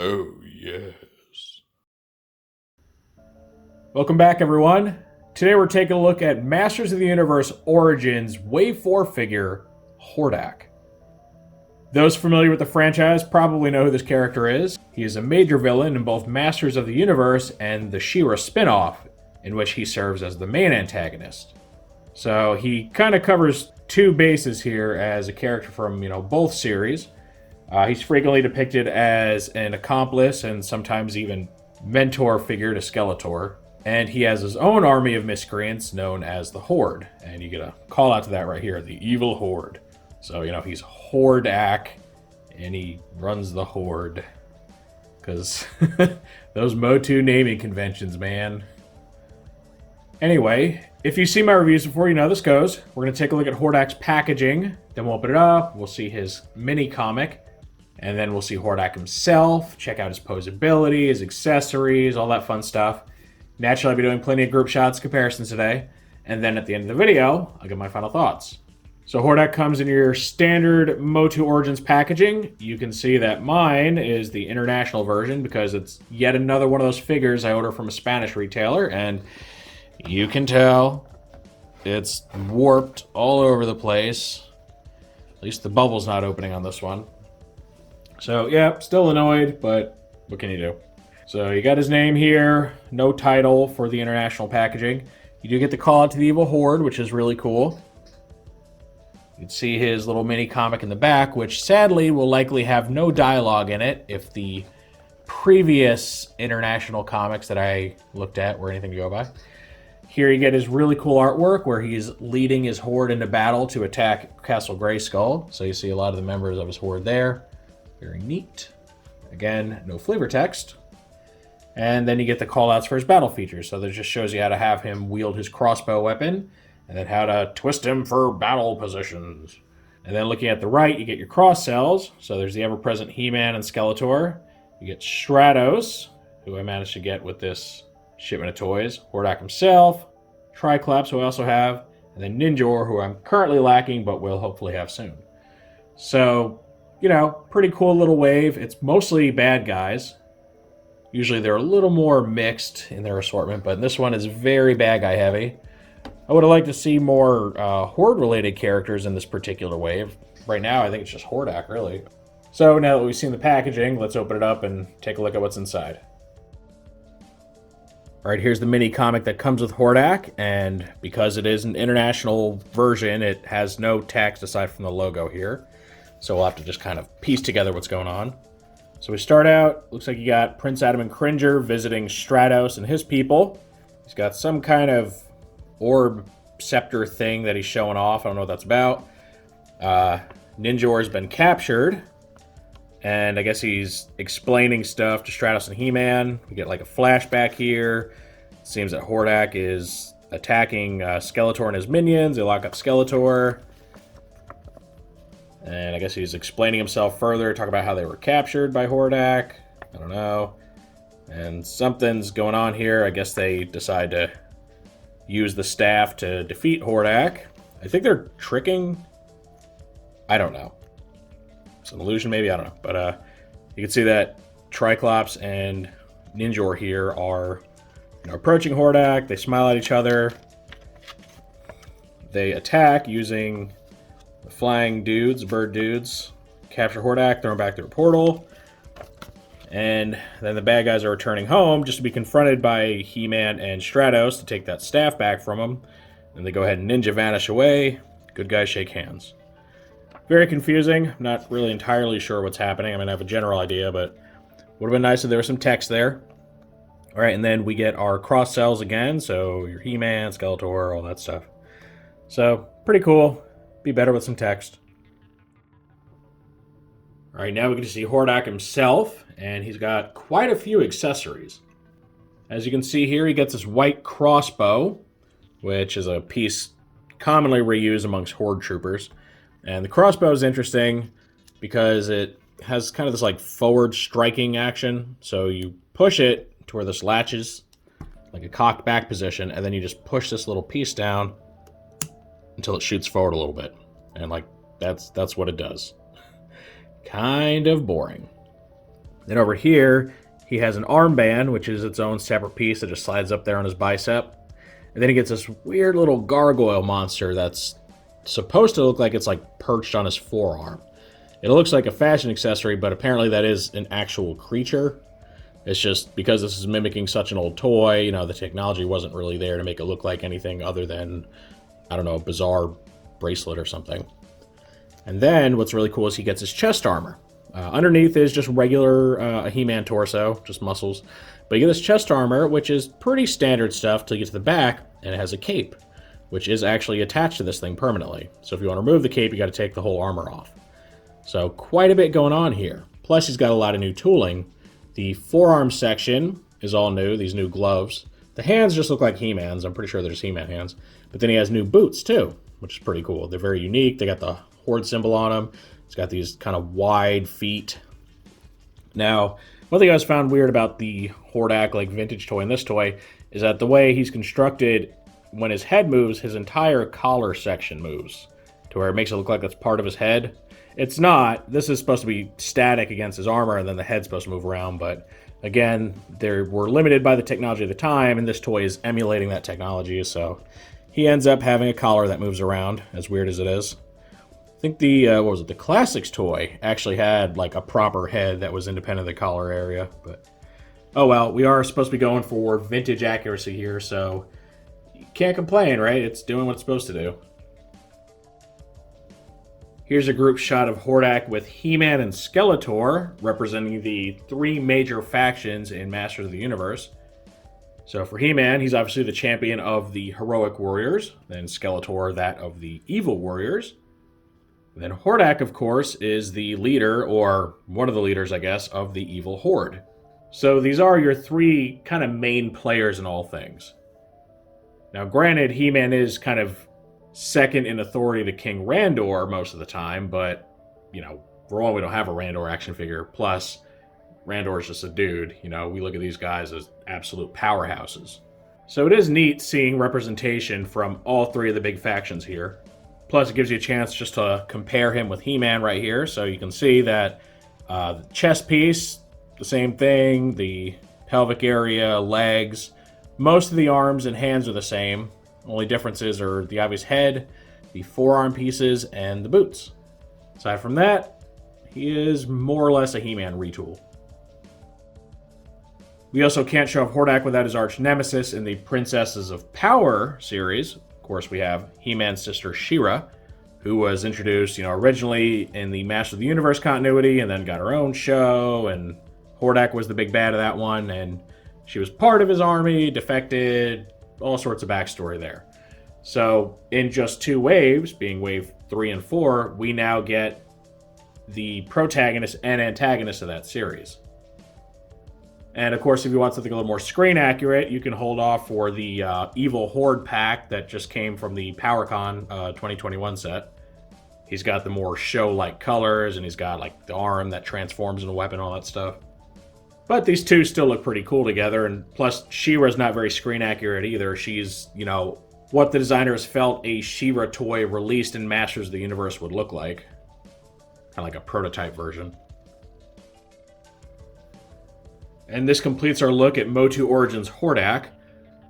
Oh, yes. Welcome back, everyone. Today we're taking a look at Masters of the Universe Origins Wave 4 figure, Hordak. Those familiar with the franchise probably know who this character is. He is a major villain in both Masters of the Universe and the She-Ra spin-off, in which he serves as the main antagonist. So he kind of covers two bases here as a character from, both series. He's frequently depicted as an accomplice and sometimes even mentor figure to Skeletor. And he has his own army of miscreants known as the Horde. And you get a call out to that right here, the Evil Horde. So, he's Hordak, and he runs the Horde. Because those MOTU naming conventions, man. Anyway, if you've seen my reviews before, you know how this goes. We're going to take a look at Hordak's packaging. Then we'll open it up. We'll see his mini comic. And then we'll see Hordak himself, check out his posability, his accessories, all that fun stuff. Naturally, I'll be doing plenty of group shots comparisons today. And then at the end of the video, I'll give my final thoughts. So Hordak comes in your standard MOTU Origins packaging. You can see that mine is the international version because it's yet another one of those figures I order from a Spanish retailer. And you can tell it's warped all over the place. At least the bubble's not opening on this one. So, yeah, still annoyed, but what can you do? So, you got his name here, no title for the international packaging. You do get the call out to the Evil Horde, which is really cool. You can see his little mini comic in the back, which sadly will likely have no dialogue in it if the previous international comics that I looked at were anything to go by. Here you get his really cool artwork where he's leading his horde into battle to attack Castle Grayskull. So you see a lot of the members of his horde there. Very neat. Again, no flavor text. And then you get the callouts for his battle features. So that just shows you how to have him wield his crossbow weapon, and then how to twist him for battle positions. And then looking at the right, you get your cross cells. So there's the ever-present He-Man and Skeletor. You get Stratos, who I managed to get with this shipment of toys. Hordak himself, Triclops, who I also have, and then Ninjor, who I'm currently lacking, but will hopefully have soon. So, pretty cool little wave. It's mostly bad guys. Usually they're a little more mixed in their assortment, but this one is very bad guy heavy. I would have liked to see more Horde-related characters in this particular wave. Right now, I think it's just Hordak, really. So now that we've seen the packaging, let's open it up and take a look at what's inside. All right, here's the mini comic that comes with Hordak, and because it is an international version, it has no text aside from the logo here. So we'll have to just kind of piece together what's going on. So we start out, looks like you got Prince Adam and Cringer visiting Stratos and his people. He's got some kind of orb scepter thing that he's showing off. I don't know what that's about. Ninjor's been captured, and I guess he's explaining stuff to Stratos and He-Man. We get like a flashback here. It seems that Hordak is attacking Skeletor and his minions. They lock up Skeletor. And I guess he's explaining himself further, talk about how they were captured by Hordak. I don't know. And something's going on here. I guess they decide to use the staff to defeat Hordak. I think they're tricking. I don't know. It's an illusion, maybe? I don't know. But you can see that Triclops and Ninjor here are approaching Hordak. They smile at each other. They attack using the flying dudes, bird dudes, capture Hordak, throw him back through a portal. And then the bad guys are returning home just to be confronted by He-Man and Stratos to take that staff back from them. And they go ahead and ninja vanish away. Good guys shake hands. Very confusing. I'm not really entirely sure what's happening. I mean, I have a general idea, but would have been nice if there was some text there. All right, and then we get our cross cells again. So your He-Man, Skeletor, all that stuff. So pretty cool. Be better with some text. All right, now we get to see Hordak himself, and he's got quite a few accessories. As you can see here, he gets this white crossbow, which is a piece commonly reused amongst Horde troopers. And the crossbow is interesting because it has kind of this like forward striking action. So you push it to where this latches, like a cocked back position, and then you just push this little piece down until it shoots forward a little bit. And like that's what it does. Kind of boring. Then over here, he has an armband, which is its own separate piece that just slides up there on his bicep. And then he gets this weird little gargoyle monster that's supposed to look like it's like perched on his forearm. It looks like a fashion accessory, but apparently that is an actual creature. It's just because this is mimicking such an old toy, you know, the technology wasn't really there to make it look like anything other than, I don't know, a bizarre bracelet or something. And then what's really cool is he gets his chest armor. Underneath is just regular He-Man torso, just muscles. But you get this chest armor, which is pretty standard stuff till you get to the back, and it has a cape, which is actually attached to this thing permanently. So if you want to remove the cape, you got to take the whole armor off. So quite a bit going on here. Plus he's got a lot of new tooling. The forearm section is all new, these new gloves. The hands just look like He-Man's. I'm pretty sure they're just He-Man hands. But then he has new boots too, which is pretty cool. They're very unique. They got the Horde symbol on them. It's got these kind of wide feet. Now, one thing I was found weird about the Hordak like vintage toy and this toy is that the way he's constructed, when his head moves, his entire collar section moves to where it makes it look like it's part of his head. It's not. This is supposed to be static against his armor, and then the head's supposed to move around. But again, they were limited by the technology of the time, and this toy is emulating that technology. So he ends up having a collar that moves around, as weird as it is. I think the, what was it, the Classics toy actually had like a proper head that was independent of the collar area. But oh well, we are supposed to be going for vintage accuracy here, so you can't complain, right? It's doing what it's supposed to do. Here's a group shot of Hordak with He-Man and Skeletor, representing the three major factions in Masters of the Universe. So for He-Man, he's obviously the champion of the Heroic Warriors, then Skeletor that of the Evil Warriors. Then Hordak, of course, is the leader, or one of the leaders, I guess, of the Evil Horde. So these are your three kind of main players in all things. Now granted, He-Man is kind of second in authority to King Randor most of the time, but, you know, for all we don't have a Randor action figure, plus Randor is just a dude, you know, we look at these guys as absolute powerhouses. So it is neat seeing representation from all three of the big factions here. Plus it gives you a chance just to compare him with He-Man right here, so you can see that the chest piece, the same thing, the pelvic area, legs, most of the arms and hands are the same. Only differences are the obvious head, the forearm pieces, and the boots. Aside from that, he is more or less a He-Man retool. We also can't show off Hordak without his arch nemesis in the Princesses of Power series. Of course, we have He-Man's sister She-Ra, who was introduced, you know, originally in the Master of the Universe continuity and then got her own show, and Hordak was the big bad of that one, and she was part of his army, defected, all sorts of backstory there. So in just two waves, being wave 3 and 4, we now get the protagonist and antagonist of that series. And of course, if you want something a little more screen accurate, you can hold off for the Evil Horde pack that just came from the PowerCon 2021 set. He's got the more show-like colors, and he's got like the arm that transforms into a weapon, all that stuff. But these two still look pretty cool together, and plus She-Ra's not very screen accurate either. She's, you know, what the designers felt a She-Ra toy released in Masters of the Universe would look like. Kind of like a prototype version. And this completes our look at MOTU Origins Hordak.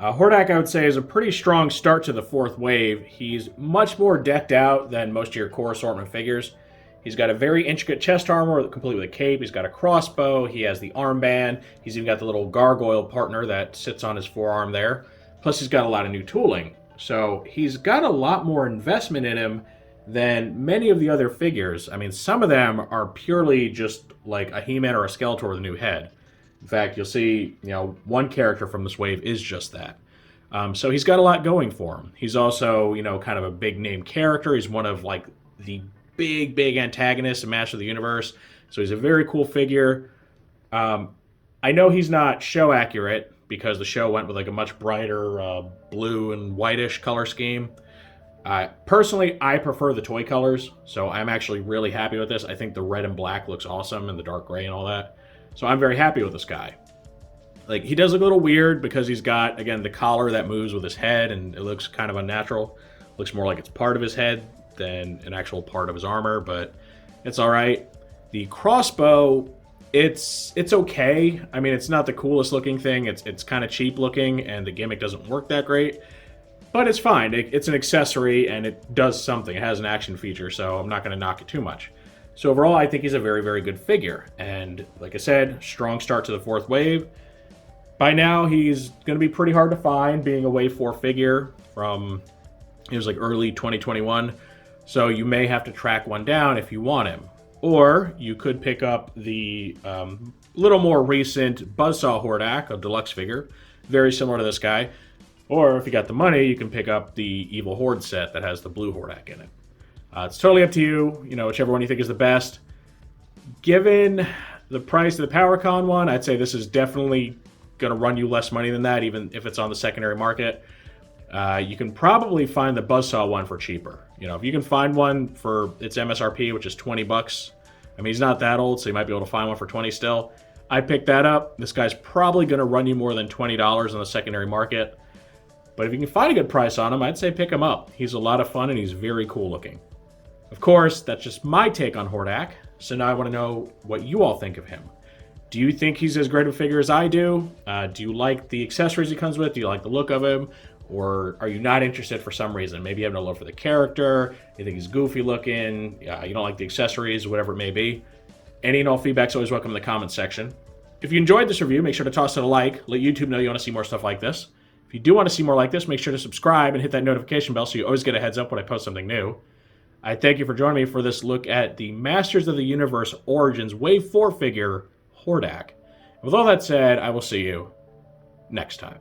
Hordak, I would say, is a pretty strong start to the fourth wave. He's much more decked out than most of your core assortment figures. He's got a very intricate chest armor, complete with a cape. He's got a crossbow. He has the armband. He's even got the little gargoyle partner that sits on his forearm there. Plus, he's got a lot of new tooling. So he's got a lot more investment in him than many of the other figures. I mean, some of them are purely just like a He-Man or a Skeletor with a new head. In fact, you'll see, you know, one character from this wave is just that. So he's got a lot going for him. He's also, you know, kind of a big name character. He's one of like the big antagonists in Master of the Universe. So he's a very cool figure. I know he's not show accurate because the show went with like a much brighter blue and whitish color scheme. Personally, I prefer the toy colors, so I'm actually really happy with this. I think the red and black looks awesome, and the dark gray and all that. So I'm very happy with this guy. Like, he does look a little weird because he's got, again, the collar that moves with his head, and it looks kind of unnatural. Looks more like it's part of his head than an actual part of his armor, but it's all right. The crossbow It's okay. I mean, it's not the coolest looking thing. It's kind of cheap looking, and the gimmick doesn't work that great. But it's fine. It's an accessory, and it does something. It has an action feature, so I'm not going to knock it too much. So overall, I think he's a very, very good figure. And like I said, strong start to the 4th wave. By now, he's going to be pretty hard to find, being a Wave 4 figure from, it was like early 2021. So you may have to track one down if you want him. Or you could pick up the little more recent Buzzsaw Hordak, a deluxe figure, very similar to this guy. Or if you got the money, you can pick up the Evil Horde set that has the blue Hordak in it. It's totally up to you, whichever one you think is the best. Given the price of the PowerCon one, I'd say this is definitely going to run you less money than that, even if it's on the secondary market. You can probably find the Buzzsaw one for cheaper. If you can find one for its MSRP, which is $20, I mean, he's not that old, so you might be able to find one for 20 still. I picked that up. This guy's probably going to run you more than $20 on the secondary market. But if you can find a good price on him, I'd say pick him up. He's a lot of fun, and he's very cool looking. Of course, that's just my take on Hordak, so now I want to know what you all think of him. Do you think he's as great of a figure as I do? Do you like the accessories he comes with? Do you like the look of him? Or are you not interested for some reason? Maybe you have no love for the character, you think he's goofy looking, you don't like the accessories, whatever it may be. Any and all feedback's always welcome in the comments section. If you enjoyed this review, make sure to toss it a like. Let YouTube know you want to see more stuff like this. If you do want to see more like this, make sure to subscribe and hit that notification bell so you always get a heads up when I post something new. I thank you for joining me for this look at the Masters of the Universe Origins Wave 4 figure, Hordak. With all that said, I will see you next time.